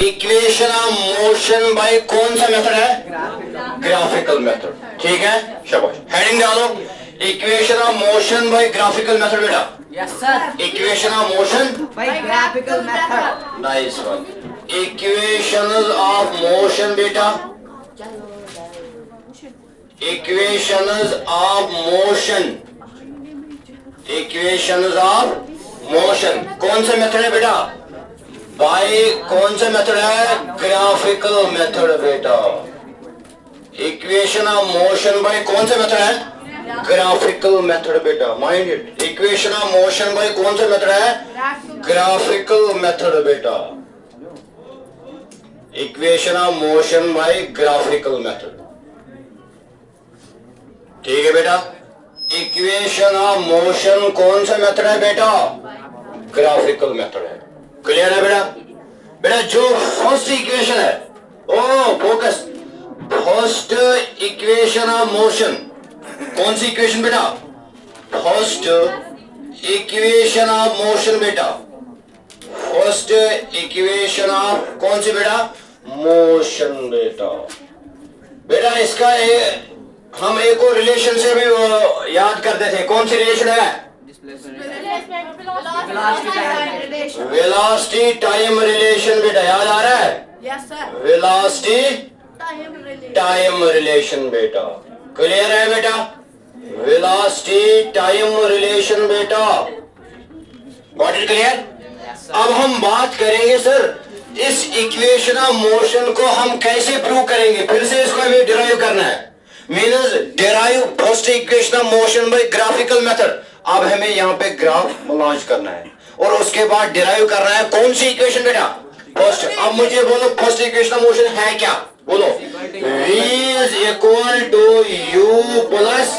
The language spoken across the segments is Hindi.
इक्वेशन ऑफ मोशन बाय कौन सा मेथड है? Graphical method. ठीक है, शाबाश। हेडिंग डालो, equation of motion by graphical method बेटा। Yes sir. Equation of motion by graphical method. Nice one. Equations of motion बेटा, equations of motion, equations of motion कौन सा मेथड है बेटा? बाय कौन सा मेथड है? ग्राफिकल मेथड बेटा। इक्वेशन ऑफ मोशन बाय कौन सा मेथड है? ग्राफिकल मेथड बेटा। Mind it, equation of motion by कौन सा मेथड है? ग्राफिकल मेथड बेटा। Equation of motion by graphical method. ठीक है बेटा, इक्वेशन ऑफ मोशन कौन सा मेथड है बेटा? ग्राफिकल मेथड है। क्लियर है बेटा? बेटा जो फर्स्ट इक्वेशन है, oh focus, first equation of motion कौन सी इक्वेशन बेटा? फर्स्ट इक्वेशन ऑफ मोशन बेटा, फर्स्ट इक्वेशन ऑफ कौन सी बेटा? मोशन बेटा। बेटा इसका हम एक और रिलेशन से भी याद करते थे, कौन सी रिलेशन है? वेलोसिटी टाइम रिलेशन बेटा, याद आ रहा है? Yes sir. Velocity time relation बेटा। क्लियर है बेटा? वेलोसिटी टाइम रिलेशन बेटा। Got it? क्लियर? अब हम बात करेंगे सर इस इक्वेशन ऑफ मोशन को हम कैसे प्रूव करेंगे। फिर से इसको हमें डिराइव करना है, means derive first equation of motion by graphical method. अब हमें यहाँ पे ग्राफ लॉन्च करना है और उसके बाद डिराइव करना है कौन सी इक्वेशन बेटा? फर्स्ट। अब मुझे बोलो फर्स्ट इक्वेशन ऑफ मोशन है क्या? बोलो। v is equal to u plus,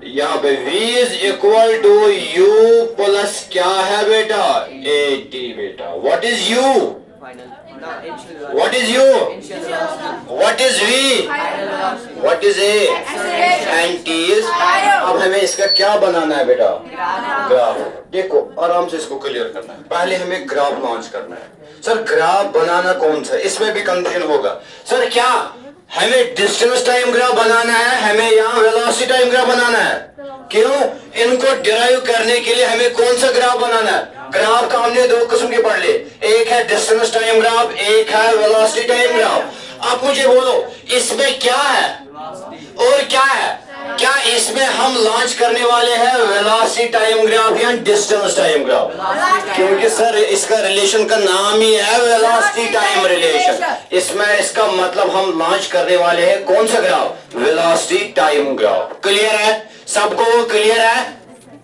यहाँ पे v is equal to u plus क्या है बेटा? at बेटा। What is u? What is u? What is v? What is a? And t is? अब हमें इसका क्या बनाना है बेटा? ग्राफ। देखो आराम से इसको क्लियर करना है, पहले हमें ग्राफ लॉन्च करना है। सर ग्राफ बनाना कौन सा? इसमें भी कंफ्यूजन होगा। सर क्या हमें डिस्टेंस टाइम ग्राफ बनाना है, हमें यहाँ वेलोसिटी टाइम ग्राफ बनाना है? क्यों? इनको डिराइव करने के लिए हमें कौन सा ग्राफ बनाना है? ग्राफ का हमने दो किस्म के पढ़ लिए, एक है डिस्टेंस टाइम ग्राफ, एक है वेलोसिटी टाइम ग्राफ। अब मुझे बोलो इसमें क्या है और क्या है? क्या इसमें हम लॉन्च करने वाले हैं वेलोसिटी टाइम ग्राफ या डिस्टेंस टाइम ग्राफ? क्योंकि सर इसका रिलेशन का नाम ही है वेलोसिटी टाइम रिलेशन। इसमें इसका मतलब हम लॉन्च करने वाले हैं कौन सा graph? Velocity time graph. Clear है? सबको क्लियर है?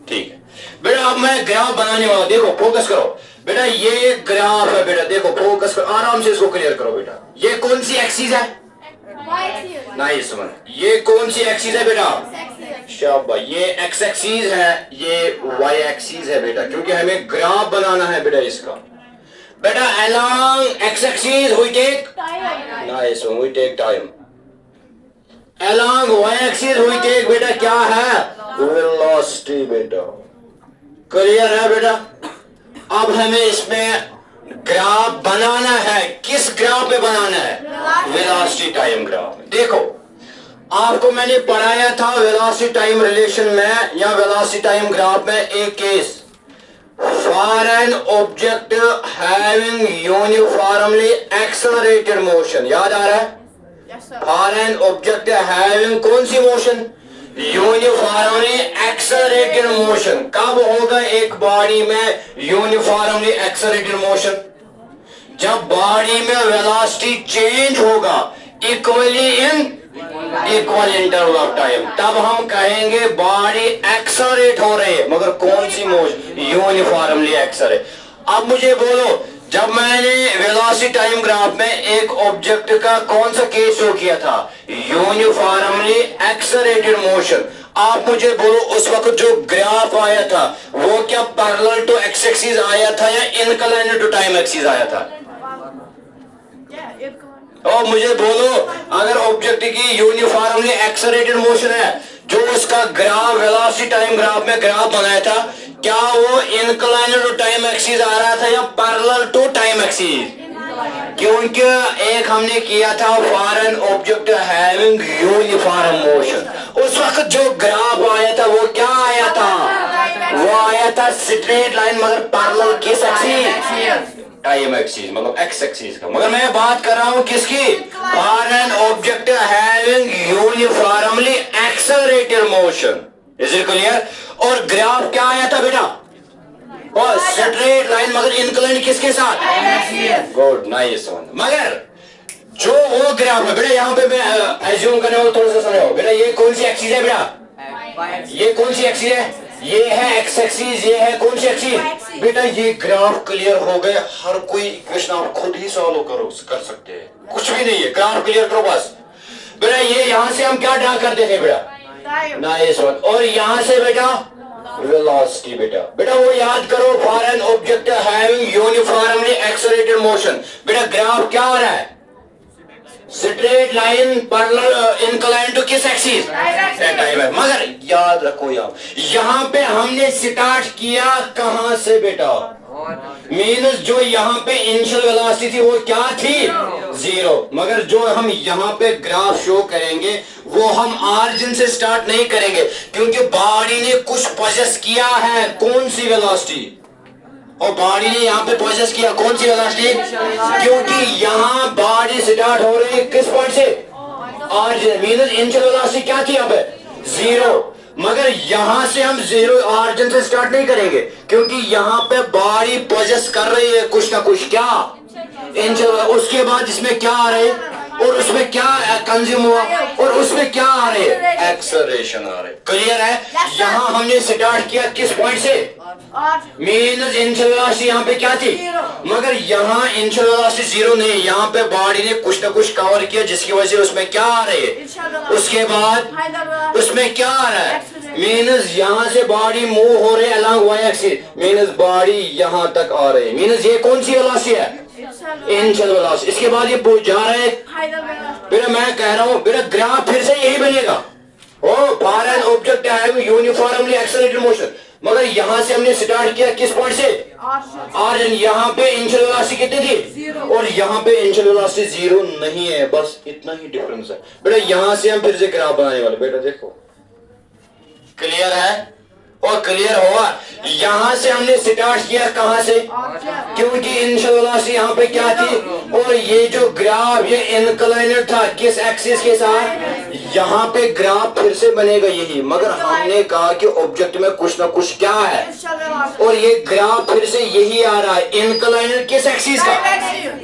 ठीक है बेटा। अब मैं ग्राफ बनाने वाला, देखो फोकस करो बेटा, ये ग्राफ है बेटा। देखो फोकस करो, आराम से इसको क्लियर करो बेटा। ये कौन सी एक्सिस है? नहीं समझ, ये कौन सी एक्सिस है बेटा? शाबाश, ये एक्स एक्सिस है, ये वाई एक्सिस है बेटा, क्योंकि हमें ग्राफ बनाना है बेटा इसका। बेटा along x axis we take nice one, we take time. along y axis we take बेटा क्या है? वेलोसिटी बेटा। क्लियर है बेटा? अब हमें इसमें ग्राफ बनाना है, किस ग्राफ पे बनाना है? Velocity time graph. देखो आपको मैंने पढ़ाया था वेलोसिटी टाइम रिलेशन में या वेलोसिटी टाइम ग्राफ में एक case, for an object having uniformly accelerated motion, याद आ रहा है? For an object having कौन सी मोशन? Uniformly accelerated motion. कब होगा एक बॉडी में यूनिफॉर्मली एक्सेलरेटेड मोशन? जब बॉडी में वेलोसिटी चेंज होगा equally in equal interval of time, तब हम कहेंगे बॉडी एक्सेलरेट हो रही है। मगर कौन सी मोशन? Uniformly accelerate. अब मुझे बोलो, जब मैंने वेलोसिटी टाइम ग्राफ में एक ऑब्जेक्ट का कौन सा केस शो किया था? Uniformly accelerated motion. आप मुझे बोलो उस वक्त जो ग्राफ आया था वो क्या पैरेलल टू एक्स एक्सिस आया था या इनक्लाइंड टू टाइम एक्सिस आया था? और मुझे बोलो अगर ऑब्जेक्ट की यूनिफॉर्मली एक्सेलरेटेड मोशन है, जो उसका ग्राफ वेलोसिटी टाइम ग्राफ में ग्राफ बनाया था, क्या वो इनक्लाइंड टू टाइम एक्सिस आ रहा था या पैरेलल टू टाइम एक्सिस? क्योंकि एक हमने किया था foreign object having uniform motion, उस वक्त जो ग्राफ आया था वो क्या आया था, वो आया था स्ट्रेट लाइन मगर पैरेलल किस एक्सिस, टाइम एक्सिस मतलब एक्स एक्सिस का। मगर मैं बात कर रहा हूं किसकी, foreign object having uniformly accelerated motion. Is it clear? और ग्राफ क्या आया था बेटा, और स्ट्रेट लाइन मगर इंक्लाइन किसके साथ, गुड नाइस वन। मगर जो वो ग्राफ है बेटा, यहाँ पे मैं एज्यूम करने वाला थोड़ा सा समझाओ बेटा, ये कौन सी एक्सिस है बेटा, ये कौन सी एक्सिस है, ये है एक्स एक्सिस, ये है कौन सी एक्सिस बेटा, ये ग्राफ क्लियर हो गए। हर कोई इक्वेशन आप खुद ही सॉल्व करो, कर सकते हैं, कुछ भी नहीं है, ग्राफ क्लियर करो बस बेटा। ये यहाँ से हम क्या ड्रा करते थे बेटा, नाइस वन। और यहाँ से बेटा वेलोसिटी बेटा वो याद करो, for an object having uniformly accelerated motion. बेटा ग्राफ क्या हो रहा है, straight line parallel incline to किस एक्सिस, टाइम है। मगर याद रखो यहाँ पे हमने स्टार्ट किया कहां से बेटा, मीनस जो यहाँ पे इनिशियल वेलोसिटी थी वो क्या थी, 0। मगर जो हम यहाँ पे ग्राफ शो करेंगे वो हम ऑरिजिन से स्टार्ट नहीं करेंगे, क्योंकि बॉडी ने कुछ पोजेस किया है, कौन सी वेलोसिटी, और बॉडी ने यहाँ पे पोजेस किया कौन सी वेलोसिटी, क्योंकि यहाँ बॉडी स्टार्ट हो रही है किस पॉइंट से, ऑरिजिन, मीनस इनिशियल वेलोसिटी क्या थी यहाँ पे, 0। मगर यहां से हम 0 ऑरिजिन से स्टार्ट नहीं करेंगे, क्योंकि यहाँ पे बॉडी पोजेस कर रही है कुछ ना कुछ, क्या इनिशियल, उसके बाद इसमें क्या आ रहे और उसमें क्या कंज्यूम हुआ और उसमें क्या आ रहे हैं, एक्सेलरेशन आ रहे। क्लियर है? यहाँ हमने स्टार्ट किया किस पॉइंट से, मीनस इनिशियल वेलोसिटी यहाँ पे क्या थी, मगर यहाँ इनिशियल वेलोसिटी 0 नहीं, यहाँ पे बॉडी ने कुछ ना कुछ कवर किया जिसकी वजह से उसमें क्या आ रही है, उसके बाद उसमें क्या आ रहा है, मीनस यहाँ से बॉडी मूव हो रही है along Y axis, means body यहाँ तक आ रही है, मीनस ये कौन सी वेलोसिटी है, इनिशियल वेलोसिटी। इसके बाद ये जा रहा है बेटा, मैं कह रहा हूँ बेटा ग्राफ फिर से यही बनेगा, oh foreign object having uniformly accelerated motion. मगर यहाँ से हमने स्टार्ट किया किस पॉइंट से, ऑरिजिन, यहाँ पे इनिशियल वेलोसिटी कितनी थी, और यहाँ पे इनिशियल वेलोसिटी 0 नहीं है, बस इतना ही डिफरेंस है बेटा। यहाँ से हम फिर से ग्राफ बनाने वाले बेटा, देखो क्लियर है, और क्लियर होगा। यहाँ से हमने स्टार्ट किया कहां से, क्योंकि इनिशियल वेलोसिटी यहाँ पे क्या थी, और ये जो ग्राफ ये इंक्लाइनेड था किस एक्सिस के साथ, यहाँ पे ग्राफ फिर से बनेगा यही, मगर हमने कहा कि ऑब्जेक्ट में कुछ ना कुछ क्या है, और ये ग्राफ फिर से यही आ रहा है, इंक्लाइनेड किस एक्सिस का,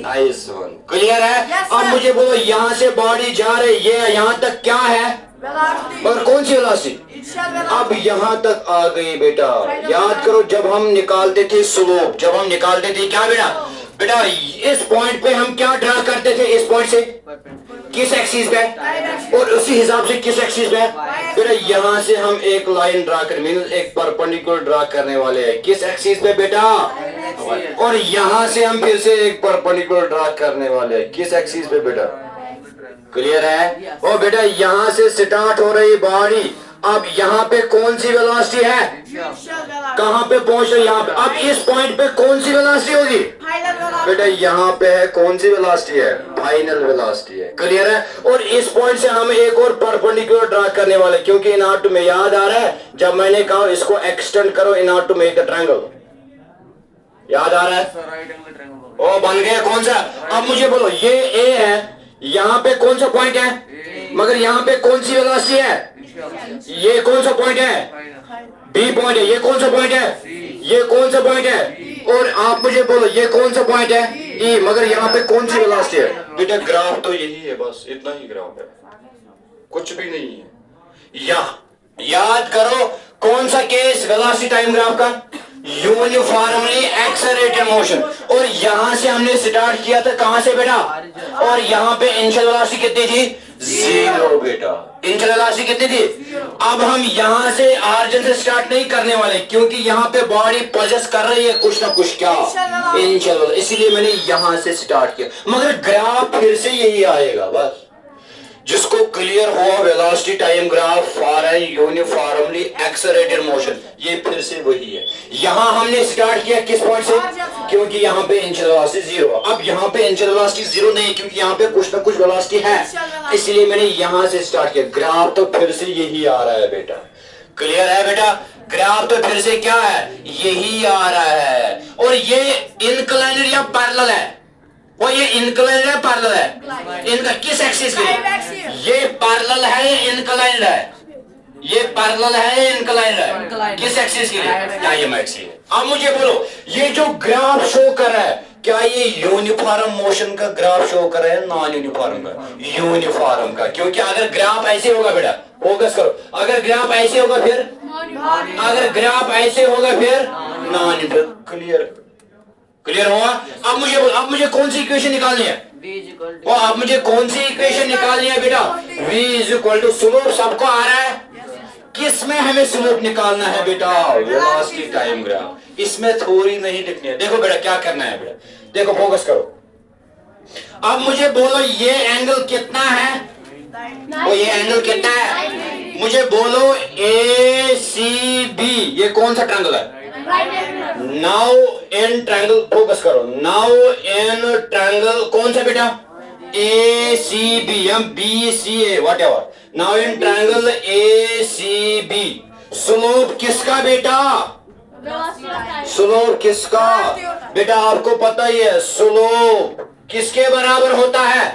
नाइस वन। क्लियर है? अब मुझे बोलो यहाँ से बॉडी जा रही, ये यहाँ तक क्या है, और कौन सी वेलोसिटी, अब यहाँ तक आ गई बेटा। याद करो जब हम निकालते थे स्लोप, जब हम निकालते थे क्या बेटा, बेटा इस पॉइंट पे हम क्या ड्रा करते थे, इस पॉइंट से किस एक्सिस पे, और उसी हिसाब से किस एक्सिस पे बेटा, यहाँ से हम एक लाइन ड्रा कर, मींस एक परपेंडिकुलर ड्रा करने वाले हैं किस एक्सिस पे बेटा, और यहाँ से हम फिर से एक परपेंडिकुलर ड्रा करने वाले हैं किस एक्सिस पे बेटा। क्लियर है? और बेटा यहाँ से स्टार्ट हो रही बॉडी, अब यहाँ पे कौन सी वेलोसिटी है, कहाँ पे पहुंच रही, यहाँ पे, अब इस पॉइंट पे कौन सी वेलोसिटी होगी बेटा, यहाँ पे है कौन सी वेलोसिटी है, फाइनल वेलोसिटी है। क्लियर है? और इस पॉइंट से हम एक और परपेंडिकुलर ड्रा करने वाले, क्योंकि इन ऑर्डर में याद आ रहा है जब मैंने कहा इसको एक्सटेंड करो in order to make the triangle, याद आ रहा है, ओ बन गया कौन सा। अब मुझे बोलो ये ए है, यहाँ पे कौन सा पॉइंट है, मगर यहाँ पे कौन सी वेलोसिटी है, ये कौन सा पॉइंट है, बी पॉइंट है, ये कौन सा पॉइंट है, ये कौन सा पॉइंट है, और आप मुझे बोलो ये कौन सा पॉइंट है, ई, मगर यहाँ पे कौन सी वेलोसिटी है बेटा, ग्राफ तो यही है, बस इतना ही ग्राफ है, कुछ भी नहीं है। याद करो कौन सा केस, वेलोसिटी टाइम ग्राफ का, यूनिफॉर्मली एक्सेलरेटेड मोशन, और यहां से हमने स्टार्ट किया था कहां से बेटा, और यहाँ पे इनिशियल वेलोसिटी कितनी थी, 0 बेटा, इनिशियल वेलोसिटी कितनी थी। अब हम यहाँ से ऑरिजिन से स्टार्ट नहीं करने वाले, क्योंकि यहाँ पे बॉडी पोजेस कर रही है कुछ ना कुछ क्या, इनिशियल वेलोसिटी, इसीलिए मैंने यहाँ से स्टार्ट किया, मगर ग्राफ फिर से यही आएगा बस। जिसको क्लियर हुआ velocity time graph for an uniformly accelerated motion, ये फिर से वही है। यहां हमने स्टार्ट किया किस पॉइंट से, क्योंकि यहां पे इनिशियल वेलोसिटी 0। अब यहां पे इनिशियल वेलोसिटी 0 नहीं, क्योंकि यहां पे कुछ ना कुछ वेलोसिटी है, इसलिए मैंने यहां से स्टार्ट किया। ग्राफ तो फिर से यही आ रहा है बेटा, क्लियर है बेटा? ग्राफ तो फिर से क्या है, यही आ रहा है। और ये इंक्लाइंड या पैरेलल है, वो ये इंक्लाइंड है पैरेलल है, इनका किस एक्सिस के, ये पैरेलल है ये इंक्लाइंड है, ये पैरेलल है ये इंक्लाइंड है, किस एक्सिस के लिए, टाइम एक्सिस। अब मुझे बोलो ये जो ग्राफ शो कर रहा है, क्या ये यूनिफॉर्म मोशन का ग्राफ शो कर रहा है, नॉन यूनिफॉर्म का? यूनिफॉर्म का, क्योंकि अगर ग्राफ ऐसे होगा बेटा, फोकस करो, अगर ग्राफ ऐसे होगा फिर, अगर ग्राफ ऐसे होगा फिर नॉन यूनिफॉर्म। क्लियर, क्लियर हुआ? अब मुझे कौन सी इक्वेशन निकालनी है, और अब मुझे कौन सी इक्वेशन निकालनी है बेटा? v is equal to slope, सबको आ रहा है, किसमें हमें स्लोप निकालना है बेटा? Velocity time graph. इसमें थोड़ी नहीं लिखनी है। देखो बेटा क्या करना है बेटा, देखो फोकस करो। अब मुझे बोलो ये एंगल कितना है, वो ये एंगल कितना है, मुझे बोलो ACB, ये कौन सा ट्रायंगल है? नाउ इन ट्रायंगल, फोकस करो, नाउ इन ट्रायंगल कौन सा बेटा? ACB या BCA whatever. Now in triangle ACB slope किसका बेटा? स्लोप किसका बेटा? आपको पता ही है स्लोप किसके बराबर होता है,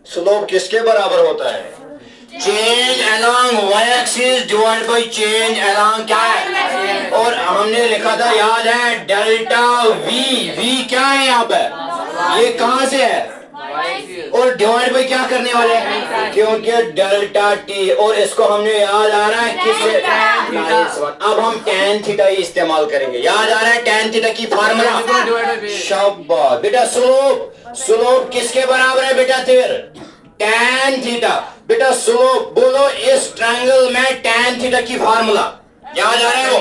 स्लोप किसके बराबर होता है? Change along y axis divide by change along क्या है, और हमने लिखा था याद है डेल्टा v क्या है यहाँ पे, ये कहां से है, और डिवाइड बाय क्या करने वाले हैं, क्योंकि डेल्टा t, और इसको हमने याद आ रहा है किससे, अब हम tan थीटा ही इस्तेमाल करेंगे। याद आ रहा है tan थीटा की फार्मूला, शाबाश बेटा। स्लोप किसके बराबर है बेटा? फिर tan थीटा बेटा। स्लोप बोलो इस ट्रायंगल में tan थीटा की फार्मूला याद आ रहा है वो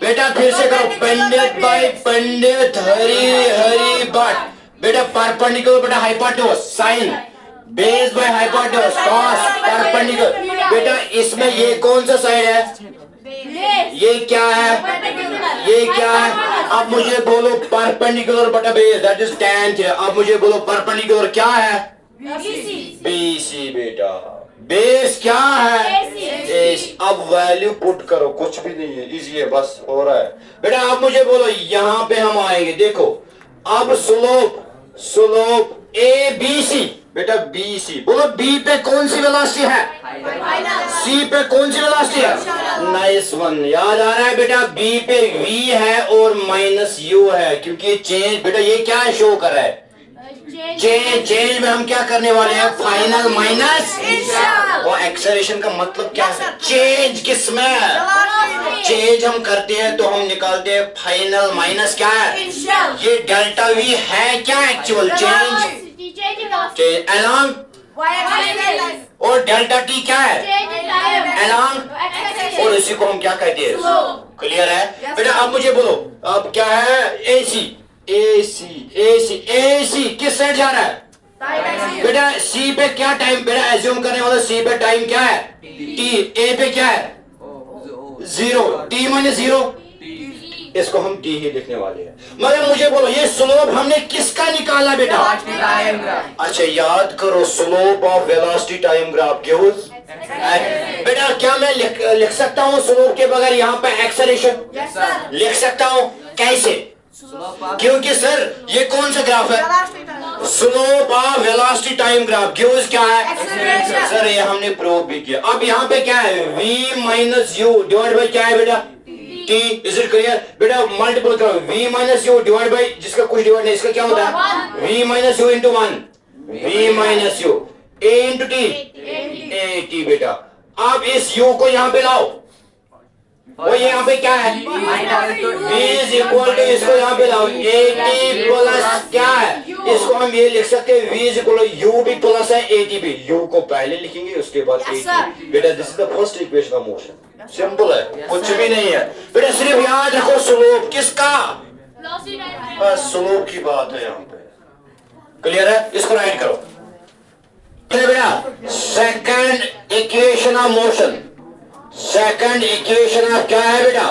बेटा? फिर से करो, पंडित भाई पंडित हरि भट्ट बेटा। परपेंडिकुलर बेटा hypotenuse sine base by hypotenuse cos perpendicular बेटा। इसमें ये कौन सा साइड है, ये क्या है, ये क्या है? अब मुझे बोलो परपेंडिकुलर बटा base, that is tan theta. अब मुझे बोलो परपेंडिकुलर क्या है? BC बेटा। बेस क्या है? AC। अब वैल्यू पुट करो, कुछ भी नहीं है, इजी है, बस हो रहा है बेटा। अब मुझे बोलो यहाँ पे हम आएंगे, देखो अब स्लोप ABC बेटा, BC बोलो। B पे कौन सी वेलोसिटी है, C पे कौन सी वेलोसिटी है? नाइस वन, याद आ रहा है बेटा? B पे V है और माइनस U है, क्योंकि चेंज बेटा ये क्या है, शो कर रहा है चेंज में हम क्या करने वाले हैं, फाइनल माइनस, और एक्सेलरेशन का मतलब क्या है, चेंज किसमें, चेंज हम करते हैं तो हम निकालते हैं फाइनल माइनस क्या है, ये डेल्टा वी है क्या, एक्चुअल चेंज अलोंग, और डेल्टा टी क्या है, अलोंग, और इसी को हम क्या कहते हैं, क्लियर है बेटा? अब मुझे बोलो अब क्या है, AC किस साइड जा रहा है बेटा? C पे क्या टाइम बेटा, एज्यूम करने वाला C पे टाइम क्या है, T। A पे क्या है, 0, T माइनस 0, इसको हम T ही लिखने वाले हैं। मगर मुझे बोलो ये स्लोप हमने किसका निकाला बेटा? अच्छा याद करो, slope of velocity time graph gives बेटा। क्या मैं लिख सकता हूँ स्लोप के बगैर यहाँ पे एक्सेलरेशन? लिख सकता हूँ, कैसे? क्योंकि सर ये कौन सा ग्राफ है, slope of velocity time graph gives क्या है, सर ये हमने प्रूव भी किया। अब यहाँ पे क्या है, v minus you divide by क्या है बेटा, t। इज इट क्लियर बेटा? मल्टीपल करो, v minus you divide by, जिसका कुछ डिवाइड नहीं, इसका क्या होता है, v minus you into 1, v minus you a into t बेटा। अब इस u को यहाँ पे लाओ, वो यहाँ पे क्या है, v इज इक्वल टू, इसको यहाँ पे लाओ, AT प्लस क्या है, इसको हम ये लिख सकते हैं, v is equal to u भी प्लस है AT भी, u को पहले लिखेंगे उसके बाद AT बेटा। This is the first equation of motion, simple है, कुछ भी नहीं है बेटा। सिर्फ याद रखो स्लोप किसका, बस स्लोप की बात है यहाँ पे, क्लियर है? इसको राइट करो बेटा। Second equation of motion, second equation of क्या है बेटा?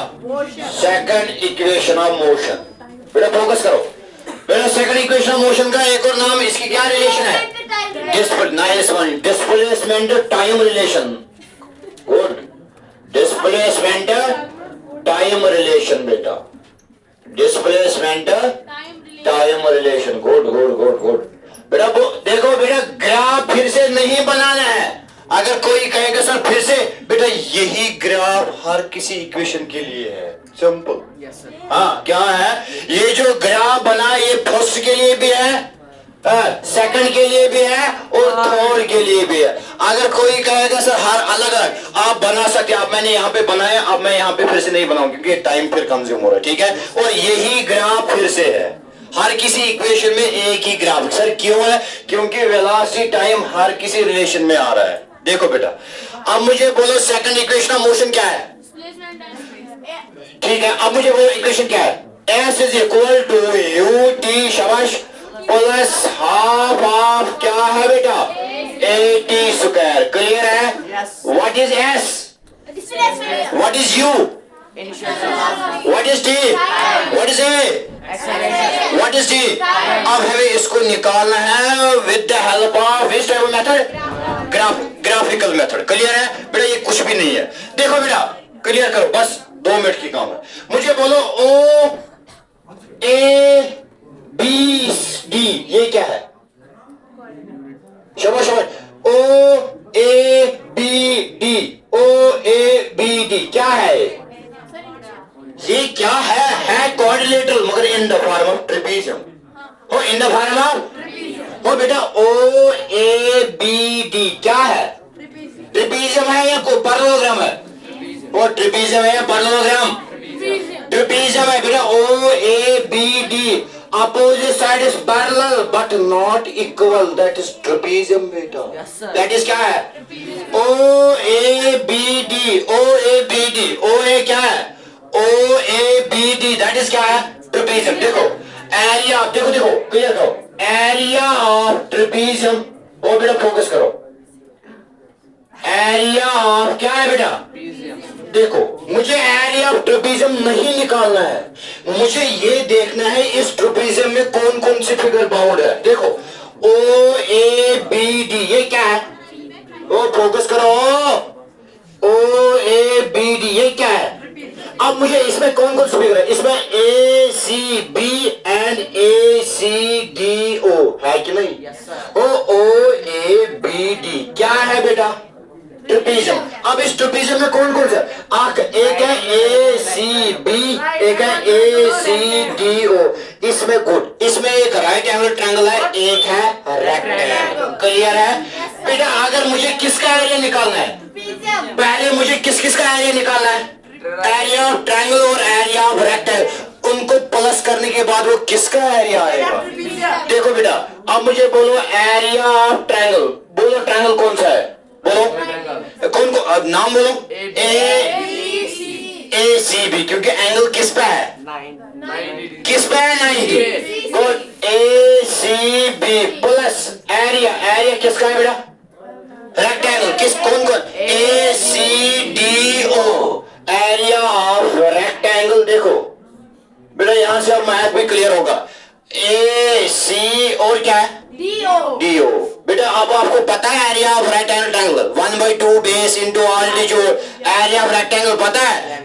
Second equation of motion. बेटा फोकस करो बेटा, सेकंड इक्वेशन ऑफ मोशन का एक और नाम, इसकी क्या रिलेशन है? Displacement time relation. Good, displacement time relation बेटा, displacement time relation. Good good good good बेटा। देखो बेटा, ग्राफ फिर से नहीं बनाना है। अगर कोई कहेगा सर फिर से, बेटा यही ग्राफ हर किसी इक्वेशन के लिए है, सिंपल। हाँ, क्या है ये जो ग्राफ बना, ये फर्स्ट के लिए भी है, सेकंड के लिए भी है और थर्ड के लिए भी है। अगर कोई कहेगा सर हर अलग अलग आप बना सकते हैं, अब मैंने यहाँ पे बनाया, अब मैं यहाँ पे फिर से नहीं बनाऊं क्योंकि टाइम फिर कंज्यूम हो रहा है, ठीक है। और यही ग्राफ फिर से है हर किसी इक्वेशन में, एक ही ग्राफ। सर क्यों है? क्योंकि वेलोसिटी टाइम हर किसी रिलेशन में आ रहा है। देखो बेटा, अब मुझे बोलो सेकंड इक्वेशन ऑफ मोशन क्या है? ठीक है, अब मुझे बोलो इक्वेशन क्या है? S is equal to U T, शाबाश, प्लस हाफ ऑफ क्या है बेटा? A T square. क्लियर है? What is S? What is U? What is T? What is A? What is T? अब हमें इसको निकालना है with the help of which type of method? Graphical method. Clear है बेटा? ये कुछ भी नहीं है। देखो बेटा, क्लियर करो, बस 2 मिनट की काम है। मुझे बोलो O A B D, ये क्या है? शाबाश शाबाश। O A B D, O A B D क्या है? ये क्या है क्वाड्रिलेटरल, मगर in the form of trapezium. हो इन द फॉर्म ऑफ, हो बेटा O A B D क्या है? ट्रेपेजियम है या कोई पैरेललोग्राम है? वो ट्रेपेजियम है या पैरेललोग्राम? ट्रेपेजियम है बेटा। O A B D, opposite side is parallel but not equal, that is trapezium बेटा। that is क्या है? O A B D, O A B D, O A क्या है? O A B D, that is क्या है? trapezium। देखो एरिया, देखो देखो क्लियर करो, एरिया ऑफ ट्रेपेजियम। ओ बेटा फोकस करो, एरिया ऑफ क्या है बेटा? देखो, मुझे एरिया ऑफ ट्रेपेजियम नहीं निकालना है, मुझे ये देखना है इस ट्रेपेजियम में कौन कौन सी फिगर बाउंड है। देखो O A B D, ये क्या है? ओ फोकस करो, O A B D ये क्या है? अब मुझे इसमें कौन कौन सी फिगर है? इसमें A C B and A C D O है कि नहीं? O A B D क्या है बेटा? ट्रेपेजियम। अब इस ट्रेपेजियम में कौन कौन सा आर्क? एक है A C B, एक है A C D O। इसमें गुड, इसमें एक राइट एंगल ट्रायंगल है, एक है रेक्टेंगल। क्लियर है बेटा? अगर मुझे किसका एरिया निकालना है, पहले मुझे किस किस का एरिया निकालना है? एरिया ऑफ ट्रायंगल और एरिया ऑफ रेक्टेंगल, उनको प्लस करने के बाद वो किसका एरिया आएगा? देखो बेटा, अब मुझे बोलो एरिया ऑफ ट्रायंगल, बोलो ट्रायंगल कौन सा है? बोलो कौन को, अब नाम बोलो। A C B, क्योंकि एंगल किस पे है? किस पे है? 90। Good, A C B plus area, area किसका है बेटा? रेक्टेंगल। किस कौन कौन? A C D O, area of rectangle. देखो बेटा, यहां से अब मैथ भी क्लियर होगा। A C और क्या है? D O। बेटा अब आपको पता है area of rectangle triangle 1/2 base into altitude. Area of rectangle पता है?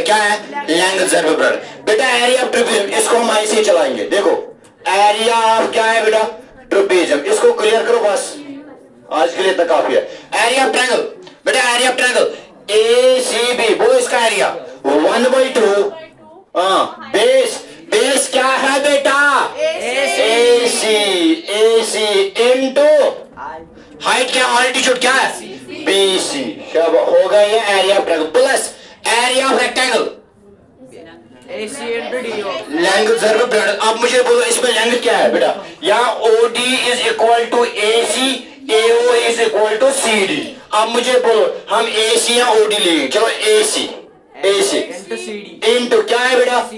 क्या है? लेंथ ज़र्ब ब्रेड। बेटा एरिया ऑफ ट्रेपेजियम, इसको हम ऐसे चलाएंगे। देखो एरिया ऑफ क्या है बेटा? ट्रेपेजियम। इसको क्लियर करो, बस आज के लिए इतना काफी है। एरिया ऑफ ट्रायंगल, बेटा area of triangle A C B, बोलो इसका एरिया 1/2 बेस, बेस क्या है बेटा? AC इंटू हाइट क्या? ऑल्टीट्यूड क्या है? BC। सब हो गया ये area of triangle plus area of rectangle length ज़र्ब ब्रेड। अब मुझे बोलो इसमें लेंथ क्या है बेटा? यहाँ OD is equal to AC, AO is equal to CD। अब मुझे बोलो हम AC या OD लेंगे। चलो AC इंटू क्या है बेटा?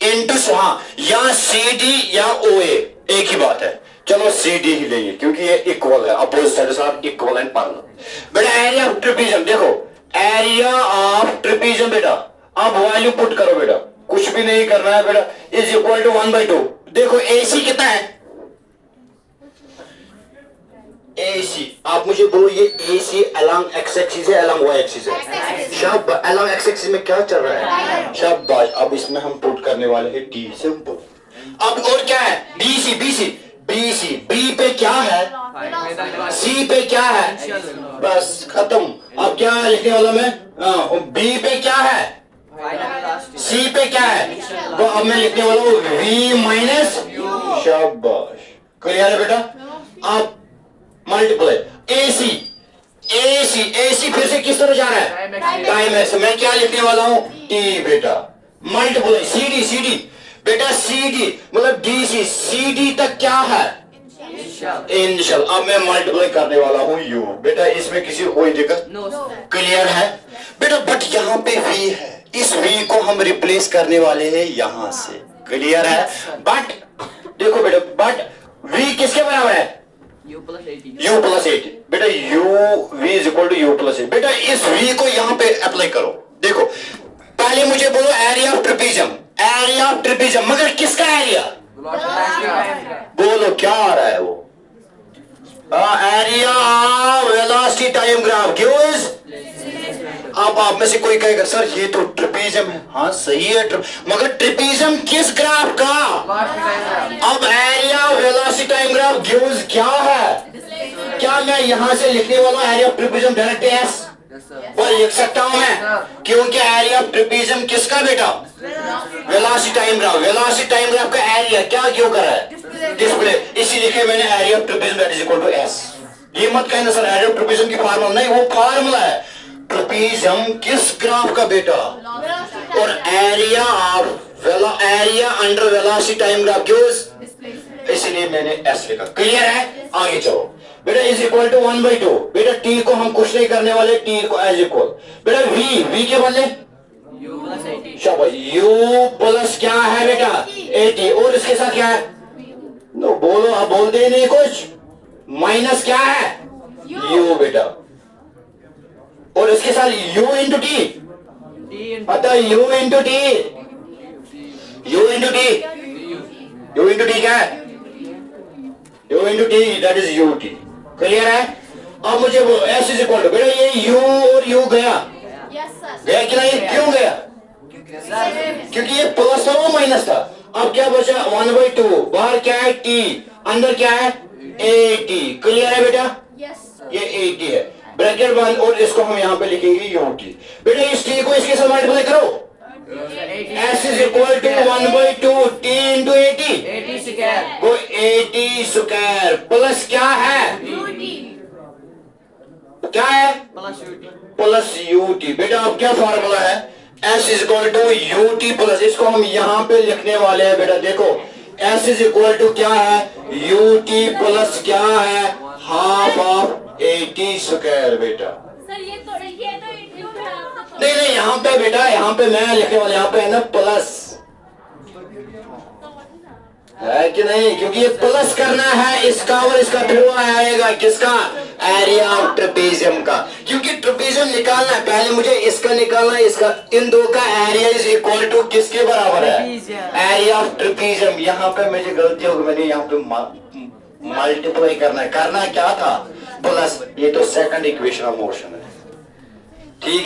इंटू, हाँ, या CD या OA एक ही बात है। चलो सी डी ही लेंगे क्योंकि ये इक्वल है, opposite sides are equal and parallel. बेटा एरिया ऑफ ट्रिपीजियम देखो, एरिया ऑफ ट्रिपीजियम बेटा अब वैल्यू पुट करो बेटा, कुछ भी नहीं करना है बेटा, इज इक्वल टू 1/2। देखो AC कितना है, AC आप मुझे बोलो ये AC along x एक्सिस है along y एक्सिस है? शाबाश, along x एक्सिस में क्या चल रहा है? शाबाश। अब इसमें हम पुट करने वाले हैं T, सिंपल। अब और क्या है? BC B पे क्या है, C पे क्या है, बस खत्म। अब क्या लिखने वाला मैं, B पे क्या है, C पे क्या है, तो अब मैं लिखने वाला हूँ V माइनस, शाबाश, क्लियर है बेटा। अब मल्टीप्लाई AC फिर से किस तरह जा रहा है, टाइम एक्स। मैं क्या लिखने वाला हूँ, T बेटा, मल्टीप्लाई CD बेटा, CD मतलब DC, CD तक क्या है, इनिशियल। अब मैं मल्टीप्लाई करने वाला हूँ U बेटा, इसमें किसी को कोई दिक्कत, क्लियर है बेटा। बट यहाँ पे V है, इस V को हम रिप्लेस करने वाले हैं यहाँ से, क्लियर है। बट देखो बेटा, बट V किसके बराबर है, U प्लस 80 बेटा, V is equal to U plus 80 बेटा। इस V को यहाँ पे अप्लाई करो। देखो पहले मुझे बोलो एरिया ऑफ ट्रिपीजियम, मगर किसका एरिया, बोलो क्या आ रहा है वो, area velocity time graph gives. अब आप में से कोई कहेगा सर ये तो ट्रिपीजियम है, हाँ सही है, मगर ट्रिपीजियम किस ग्राफ का, अब area velocity time graph gives क्या है, क्या मैं यहां से लिखने वाला हूं area of trapezium direct S और लिख सकता हूं मैं, क्योंकि एरिया ऑफ ट्रिपीजियम किसका बेटा, वेलोसिटी टाइम ग्राफ का एरिया क्या क्यों कर रहा है, डिस्प्ले, इसी लिखे मैंने area of trapezium that is equal to S. ये मत कहना सर एरिया ऑफ ट्रिपीजियम की फार्मूला नहीं, वो फार्मूला है, ट्रिपीजियम किस ग्राफ का बेटा, और area under velocity time graph gives, इसलिए मैंने एस लिखा, क्लियर है। आगे चलो बेटा, इज इक्वल टू 1/2 बेटा, टी को हम कुछ नहीं करने वाले, टी को एज इक्वल बेटा, V के बदले शाबाश, U प्लस क्या है बेटा 80, और इसके साथ क्या है, नो बोलो, आप बोलते ही नहीं कुछ, माइनस क्या है U बेटा, और इसके साथ U इंटू टी, अतः U इंटू टी क्या है, U into T that is UT, clear है। अब मुझे वो S इज इक्वल टू बेटा, ये U और U गया कि नहीं, क्यों गया, क्योंकि ये प्लस था वो माइनस था। अब क्या बचा 1/2, बाहर क्या है T, अंदर क्या है 80, क्लियर है बेटा, ये 80 है, ब्रैकेट बंद, और इसको हम यहाँ पे लिखेंगे UT बेटा। इस T को इसके साथ मल्टीप्लाई करो, S is equal to 1/2 T into 80 वो 80 स्क्वायर प्लस क्या है, क्या है प्लस UT बेटा। अब क्या फार्मूला है, S is equal to UT plus, इसको हम यहाँ पे लिखने वाले हैं बेटा, देखो S इज इक्वल टू क्या है, UT प्लस क्या है, हाफ ऑफ 80 स्क्वायर बेटा। सर ये तो नहीं यहाँ पे बेटा, यहाँ पे मैं लिखने वाला, यहाँ पे है ना प्लस, है कि नहीं, क्योंकि ये प्लस करना है इसका और इसका, फिर वो आएगा किसका, एरिया ऑफ ट्रेपेजियम का, क्योंकि ट्रेपेजियम निकालना है, पहले मुझे इसका निकालना है, इसका, इन दो का एरिया इज इक्वल टू किसके बराबर है, एरिया ऑफ ट्रेपेजियम। यहाँ पे मुझे गलती होगी, मैंने यहाँ पे मल्टीप्लाई करना क्या था, प्लस, ये तो सेकंड इक्वेशन ऑफ मोशन है, ठीक है।